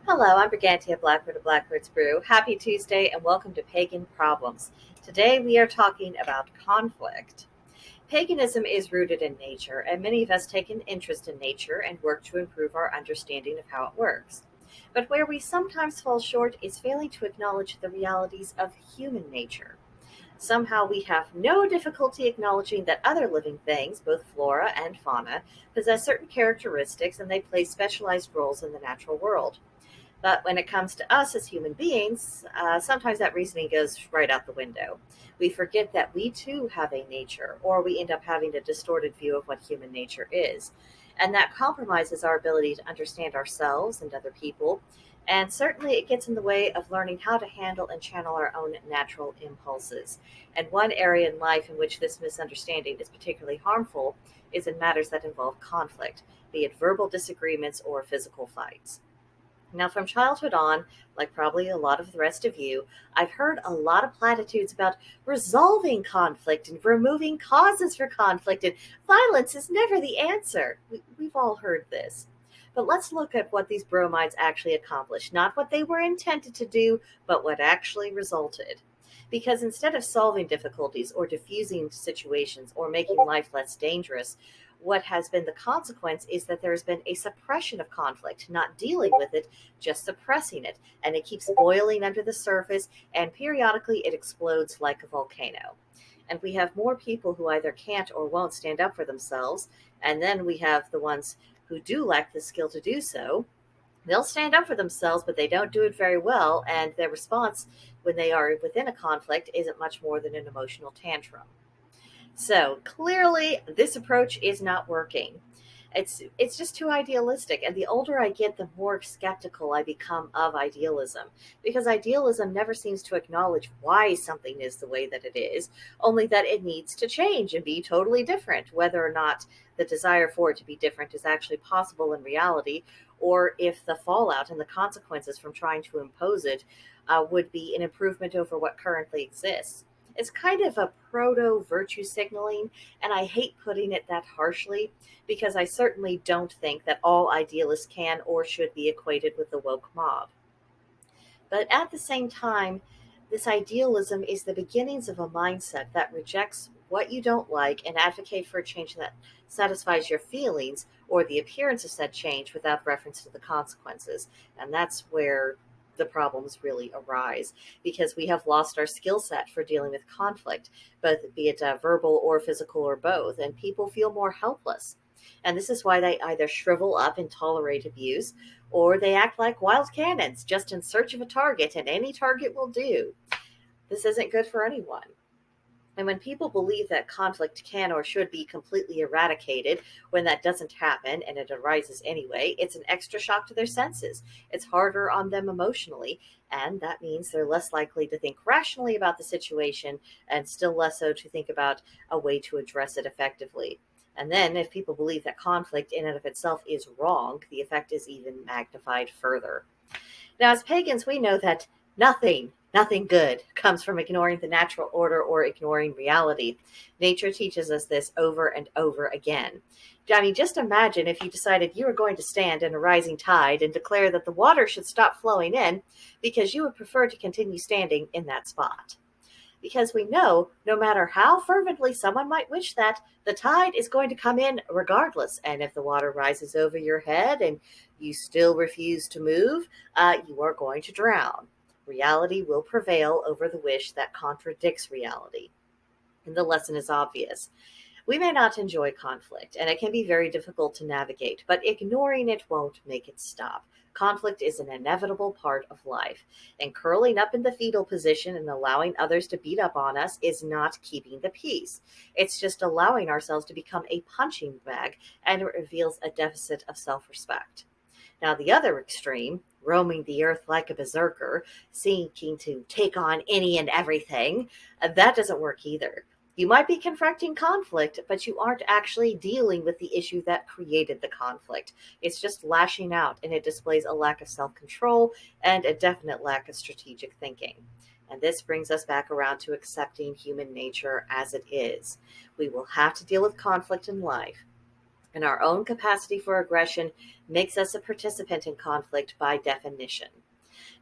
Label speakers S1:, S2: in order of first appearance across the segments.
S1: Hello, I'm BrigantiaBlackbird of Blackbird's Brew. Happy Tuesday and welcome to Pagan Problems. Today we are talking about conflict. Paganism is rooted in nature, and many of us take an interest in nature and work to improve our understanding of how it works. But where we sometimes fall short is failing to acknowledge the realities of human nature. Somehow we have no difficulty acknowledging that other living things, both flora and fauna, possess certain characteristics and they play specialized roles in the natural world. But when it comes to us as human beings, sometimes that reasoning goes right out the window. We forget that we too have a nature, or we end up having a distorted view of what human nature is. And that compromises our ability to understand ourselves and other people. And certainly it gets in the way of learning how to handle and channel our own natural impulses. And one area in life in which this misunderstanding is particularly harmful is in matters that involve conflict, be it verbal disagreements or physical fights. Now, from childhood on, like probably a lot of the rest of you, I've heard a lot of platitudes about resolving conflict and removing causes for conflict, and violence is never the answer. We've all heard this. But let's look at what these bromides actually accomplished. Not what they were intended to do, but what actually resulted. Because instead of solving difficulties or diffusing situations or making life less dangerous, what has been the consequence is that there has been a suppression of conflict, not dealing with it, just suppressing it. And it keeps boiling under the surface, and periodically it explodes like a volcano. And we have more people who either can't or won't stand up for themselves. And then we have the ones who do lack the skill to do so. They'll stand up for themselves, but they don't do it very well. And their response when they are within a conflict isn't much more than an emotional tantrum. So clearly, this approach is not working. It's just too idealistic, and the older I get, the more skeptical I become of idealism, because idealism never seems to acknowledge why something is the way that it is, only that it needs to change and be totally different, whether or not the desire for it to be different is actually possible in reality, or if the fallout and the consequences from trying to impose it would be an improvement over what currently exists. It's kind of a proto virtue signaling, and I hate putting it that harshly because I certainly don't think that all idealists can or should be equated with the woke mob. But at the same time, this idealism is the beginnings of a mindset that rejects what you don't like and advocate for a change that satisfies your feelings or the appearance of said change without reference to the consequences. And that's where the problems really arise because we have lost our skill set for dealing with conflict, both be it verbal or physical or both, and people feel more helpless. And this is why they either shrivel up and tolerate abuse, or they act like wild cannons, just in search of a target, and any target will do. This isn't good for anyone. And when people believe that conflict can or should be completely eradicated, when that doesn't happen and it arises anyway, it's an extra shock to their senses. It's harder on them emotionally, and that means they're less likely to think rationally about the situation and still less so to think about a way to address it effectively. And then, if people believe that conflict in and of itself is wrong, the effect is even magnified further. Now, as pagans, we know that nothing good comes from ignoring the natural order or ignoring reality. Nature teaches us this over and over again. I mean, just imagine if you decided you were going to stand in a rising tide and declare that the water should stop flowing in because you would prefer to continue standing in that spot. Because we know, no matter how fervently someone might wish that, the tide is going to come in regardless. And if the water rises over your head and you still refuse to move, you are going to drown. Reality will prevail over the wish that contradicts reality. And the lesson is obvious. We may not enjoy conflict, and it can be very difficult to navigate, but ignoring it won't make it stop. Conflict is an inevitable part of life, and curling up in the fetal position and allowing others to beat up on us is not keeping the peace. It's just allowing ourselves to become a punching bag, and it reveals a deficit of self-respect. Now, the other extreme, roaming the earth like a berserker, seeking to take on any and everything, that doesn't work either. You might be confronting conflict, but you aren't actually dealing with the issue that created the conflict. It's just lashing out, and it displays a lack of self control and a definite lack of strategic thinking. And this brings us back around to accepting human nature as it is. We will have to deal with conflict in life, and our own capacity for aggression makes us a participant in conflict by definition.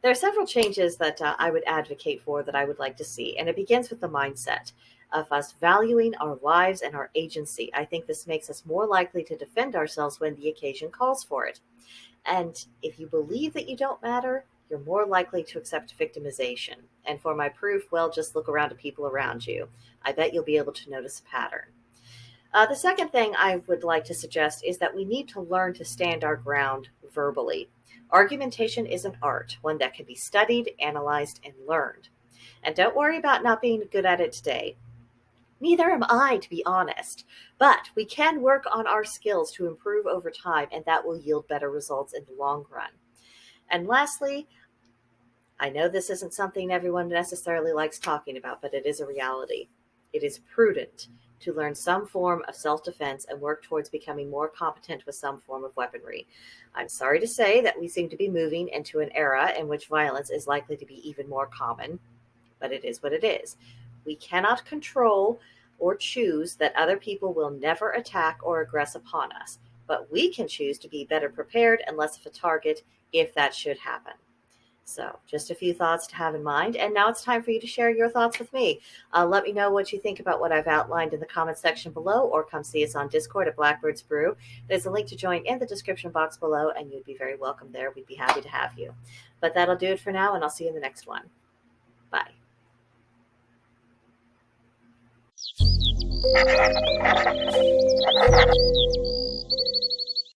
S1: There are several changes that I would advocate for that I would like to see, and it begins with the mindset of us valuing our lives and our agency. I think this makes us more likely to defend ourselves when the occasion calls for it. And if you believe that you don't matter, you're more likely to accept victimization. And for my proof, well, just look around at people around you. I bet you'll be able to notice a pattern. The second thing I would like to suggest is that we need to learn to stand our ground verbally. Argumentation is an art, one that can be studied, analyzed, and learned. And don't worry about not being good at it today. Neither am I, to be honest. But we can work on our skills to improve over time, and that will yield better results in the long run. And lastly, I know this isn't something everyone necessarily likes talking about, but it is a reality. It is prudent to learn some form of self-defense and work towards becoming more competent with some form of weaponry. I'm sorry to say that we seem to be moving into an era in which violence is likely to be even more common, but it is what it is. We cannot control or choose that other people will never attack or aggress upon us, but we can choose to be better prepared and less of a target if that should happen. So, just a few thoughts to have in mind. And now it's time for you to share your thoughts with me. Let me know what you think about what I've outlined in the comments section below, or come see us on Discord at Blackbird's Brew. There's a link to join in the description box below, and you'd be very welcome there. We'd be happy to have you. But that'll do it for now, and I'll see you in the next one. Bye.